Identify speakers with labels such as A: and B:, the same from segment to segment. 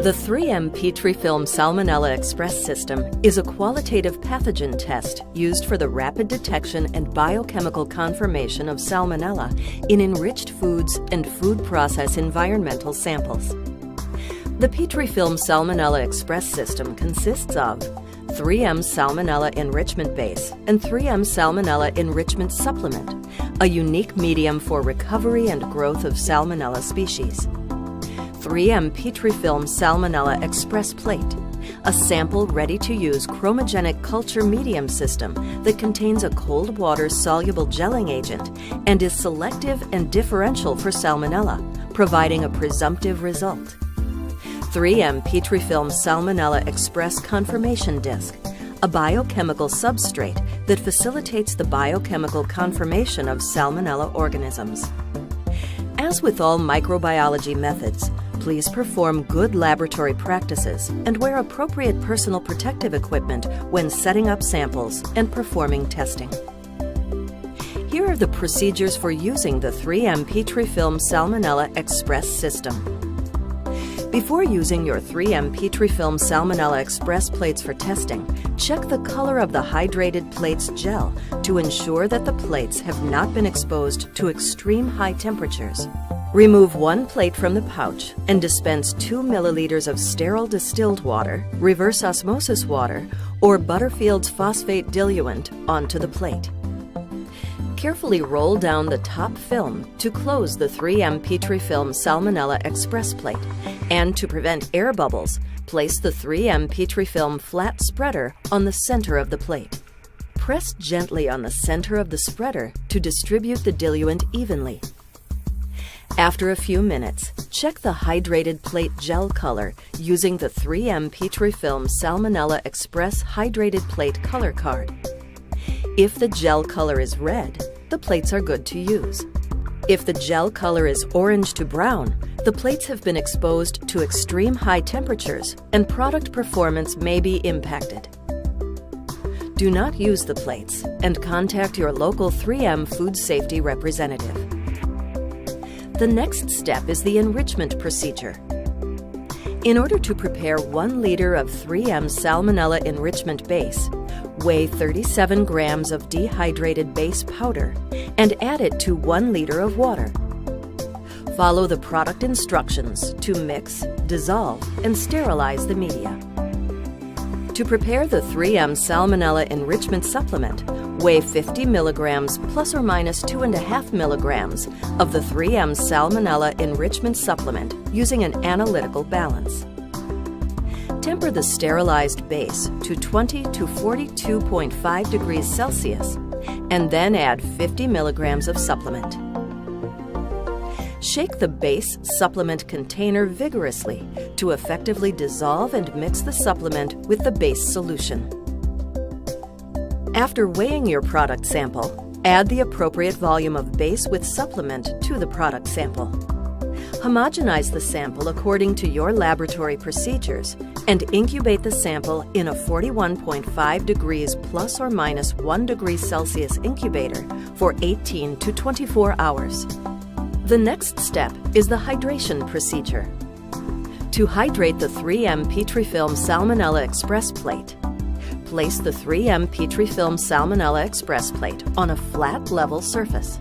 A: The 3M Petrifilm Salmonella Express system is a qualitative pathogen test used for the rapid detection and biochemical confirmation of Salmonella in enriched foods and food process environmental samples. The Petrifilm Salmonella Express system consists of 3M Salmonella Enrichment Base and 3M Salmonella Enrichment Supplement, a unique medium for recovery and growth of Salmonella species. 3M Petrifilm Salmonella Express Plate, a sample ready-to-use chromogenic culture medium system that contains a cold water soluble gelling agent and is selective and differential for Salmonella, providing a presumptive result. 3M Petrifilm Salmonella Express Confirmation Disc, a biochemical substrate that facilitates the biochemical confirmation of Salmonella organisms. As with all microbiology methods, please perform good laboratory practices and wear appropriate personal protective equipment when setting up samples and performing testing. Here are the procedures for using the 3M Petrifilm Salmonella Express system. Before using your 3M Petrifilm Salmonella Express plates for testing, check the color of the hydrated plates gel to ensure that the plates have not been exposed to extreme high temperatures. Remove one plate from the pouch and dispense 2 milliliters of sterile distilled water, reverse osmosis water, or Butterfield's phosphate diluent onto the plate. Carefully roll down the top film to close the 3M Petrifilm Salmonella Express plate, and to prevent air bubbles, place the 3M Petrifilm flat spreader on the center of the plate. Press gently on the center of the spreader to distribute the diluent evenly. After a few minutes, check the hydrated plate gel color using the 3M Petrifilm Salmonella Express Hydrated Plate Color Card. If the gel color is red, the plates are good to use. If the gel color is orange to brown, the plates have been exposed to extreme high temperatures and product performance may be impacted. Do not use the plates and contact your local 3M food safety representative. The next step is the enrichment procedure. In order to prepare 1 liter of 3M Salmonella Enrichment Base, weigh 37 grams of dehydrated base powder and add it to 1 liter of water. Follow the product instructions to mix, dissolve, and sterilize the media. To prepare the 3M Salmonella Enrichment Supplement, weigh 50 milligrams plus or minus 2.5 milligrams of the 3M Salmonella Enrichment Supplement using an analytical balance. Temper the sterilized base to 20 to 42.5 degrees Celsius and then add 50 milligrams of supplement. Shake the base supplement container vigorously to effectively dissolve and mix the supplement with the base solution. After weighing your product sample, add the appropriate volume of base with supplement to the product sample. Homogenize the sample according to your laboratory procedures and incubate the sample in a 41.5 degrees plus or minus 1 degree Celsius incubator for 18 to 24 hours. The next step is the hydration procedure. To hydrate the 3M Petrifilm Salmonella Express plate, place the 3M Petrifilm Salmonella Express plate on a flat level surface.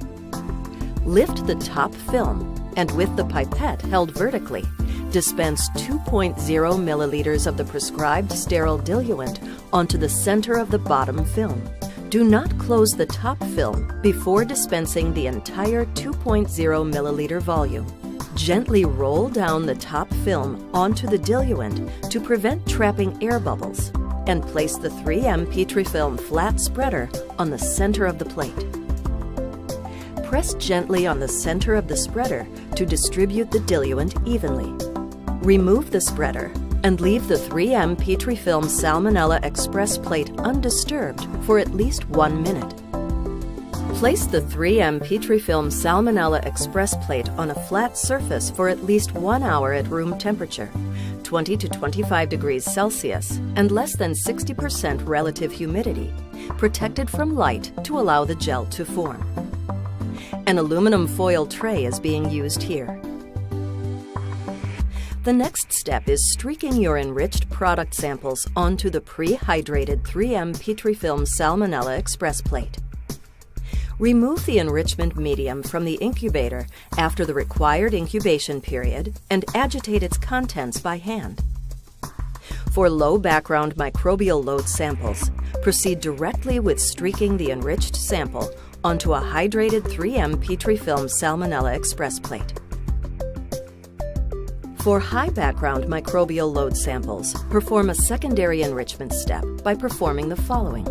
A: Lift the top film and with the pipette held vertically, dispense 2.0 milliliters of the prescribed sterile diluent onto the center of the bottom film. Do not close the top film before dispensing the entire 2.0 milliliter volume. Gently roll down the top film onto the diluent to prevent trapping air bubbles, and place the 3M Petrifilm flat spreader on the center of the plate. Press gently on the center of the spreader to distribute the diluent evenly. Remove the spreader and leave the 3M Petrifilm Salmonella Express plate undisturbed for at least 1 minute. Place the 3M Petrifilm Salmonella Express plate on a flat surface for at least 1 hour at room temperature, 20 to 25 degrees Celsius, and less than 60% relative humidity, protected from light to allow the gel to form. An aluminum foil tray is being used here. The next step is streaking your enriched product samples onto the pre-hydrated 3M Petrifilm Salmonella Express plate. Remove the enrichment medium from the incubator after the required incubation period and agitate its contents by hand. For low background microbial load samples, proceed directly with streaking the enriched sample onto a hydrated 3M Petrifilm Salmonella Express plate. For high background microbial load samples, perform a secondary enrichment step by performing the following.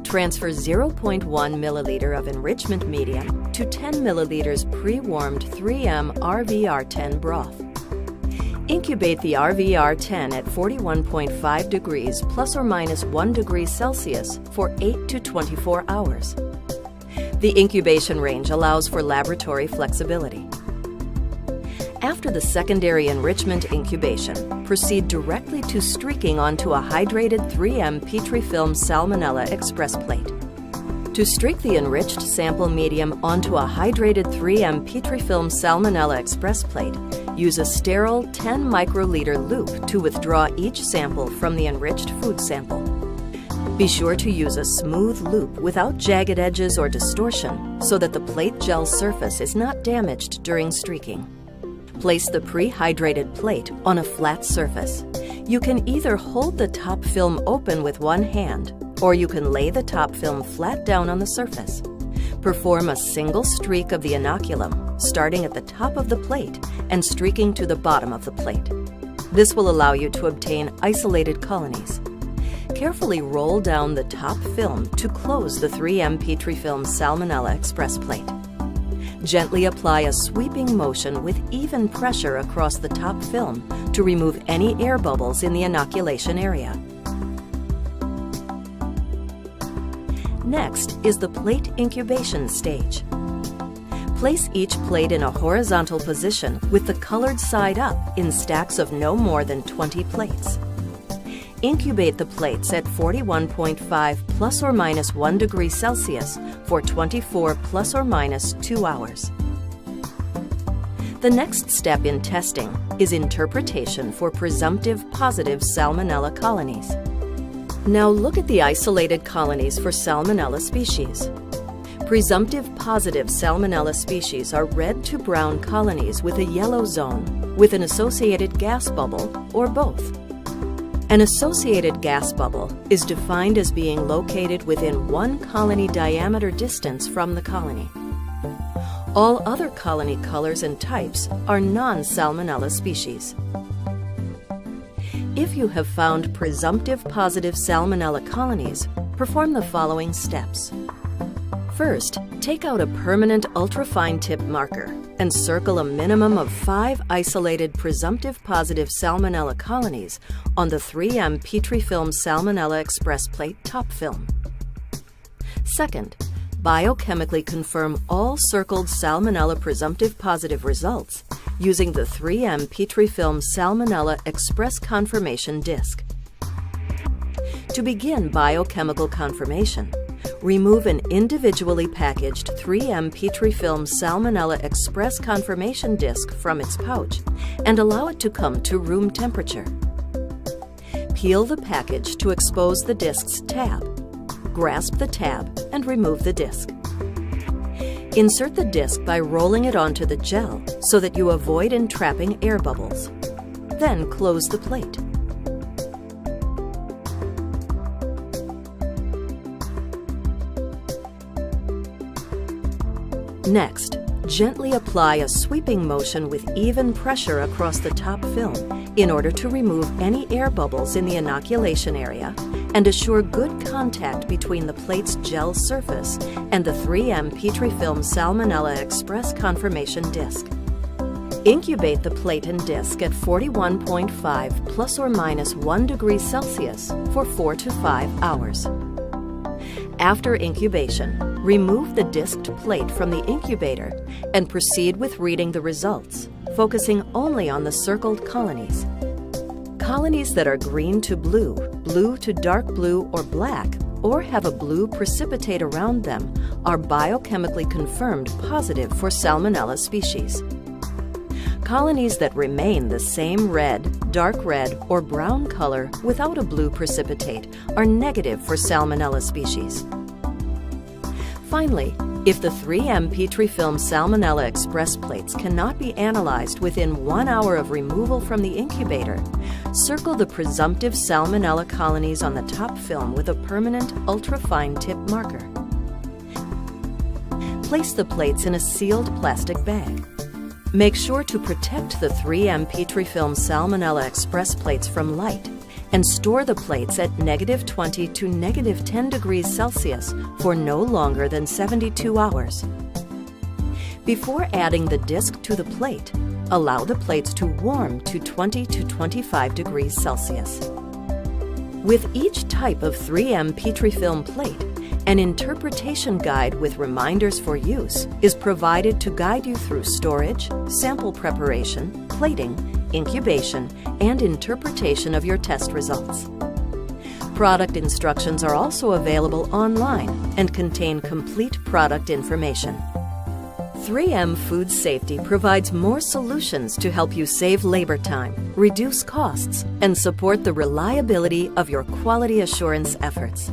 A: Transfer 0.1 milliliter of enrichment medium to 10 milliliters pre-warmed 3M RVR10 broth. Incubate the RVR10 at 41.5 degrees plus or minus 1 degree Celsius for 8 to 24 hours. The incubation range allows for laboratory flexibility. After the secondary enrichment incubation, proceed directly to streaking onto a hydrated 3M Petrifilm Salmonella Express plate. To streak the enriched sample medium onto a hydrated 3M Petrifilm Salmonella Express plate, use a sterile 10 microliter loop to withdraw each sample from the enriched food sample. Be sure to use a smooth loop without jagged edges or distortion so that the plate gel surface is not damaged during streaking. Place the pre-hydrated plate on a flat surface. You can either hold the top film open with one hand, or you can lay the top film flat down on the surface. Perform a single streak of the inoculum, starting at the top of the plate and streaking to the bottom of the plate. This will allow you to obtain isolated colonies. Carefully roll down the top film to close the 3M Petrifilm Salmonella Express plate. Gently apply a sweeping motion with even pressure across the top film to remove any air bubbles in the inoculation area. Next is the plate incubation stage. Place each plate in a horizontal position with the colored side up in stacks of no more than 20 plates. Incubate the plates at 41.5 plus or minus 1 degree Celsius for 24 plus or minus 2 hours. The next step in testing is interpretation for presumptive positive Salmonella colonies. Now look at the isolated colonies for Salmonella species. Presumptive positive Salmonella species are red to brown colonies with a yellow zone, with an associated gas bubble, or both. An associated gas bubble is defined as being located within 1 colony diameter distance from the colony. All other colony colors and types are non-Salmonella species. If you have found presumptive positive Salmonella colonies, perform the following steps. First, take out a permanent ultrafine tip marker and circle a minimum of 5 isolated presumptive positive Salmonella colonies on the 3M Petrifilm Salmonella Express plate top film. Second, biochemically confirm all circled Salmonella presumptive positive results using the 3M Petrifilm Salmonella Express confirmation disc. To begin biochemical confirmation, remove an individually packaged 3M Petrifilm Salmonella Express confirmation disc from its pouch and allow it to come to room temperature. Peel the package to expose the disc's tab. Grasp the tab and remove the disc. Insert the disc by rolling it onto the gel so that you avoid entrapping air bubbles. Then close the plate. Next, gently apply a sweeping motion with even pressure across the top film in order to remove any air bubbles in the inoculation area and assure good contact between the plate's gel surface and the 3M Petrifilm Salmonella Express confirmation disc. Incubate the plate and disc at 41.5 plus or minus 1 degree Celsius for 4 to 5 hours. After incubation, remove the disked plate from the incubator and proceed with reading the results, focusing only on the circled colonies. Colonies that are green to blue, blue to dark blue or black, or have a blue precipitate around them are biochemically confirmed positive for Salmonella species. Colonies that remain the same red, dark red, or brown color without a blue precipitate are negative for Salmonella species. Finally, if the 3M Petrifilm Salmonella Express plates cannot be analyzed within 1 hour of removal from the incubator, circle the presumptive Salmonella colonies on the top film with a permanent ultra-fine tip marker. Place the plates in a sealed plastic bag. Make sure to protect the 3M Petrifilm Salmonella Express plates from light and store the plates at -20 to -10 degrees Celsius for no longer than 72 hours. Before adding the disc to the plate, allow the plates to warm to 20 to 25 degrees Celsius. With each type of 3M Petrifilm plate, an interpretation guide with reminders for use is provided to guide you through storage, sample preparation, plating, incubation, and interpretation of your test results. Product instructions are also available online and contain complete product information. 3M Food Safety provides more solutions to help you save labor time, reduce costs, and support the reliability of your quality assurance efforts.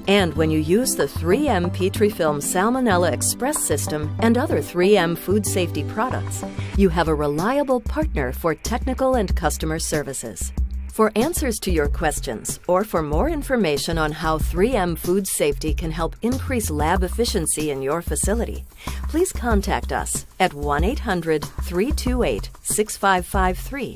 A: And when you use the 3M Petrifilm Salmonella Express system and other 3M food safety products, you have a reliable partner for technical and customer services. For answers to your questions or for more information on how 3M Food Safety can help increase lab efficiency in your facility, please contact us at 1-800-328-6553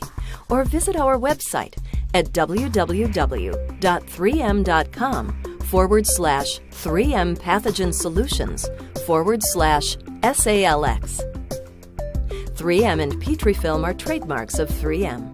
A: or visit our website at www.3m.com/3M Pathogen Solutions/SALX. 3M and Petrifilm are trademarks of 3M.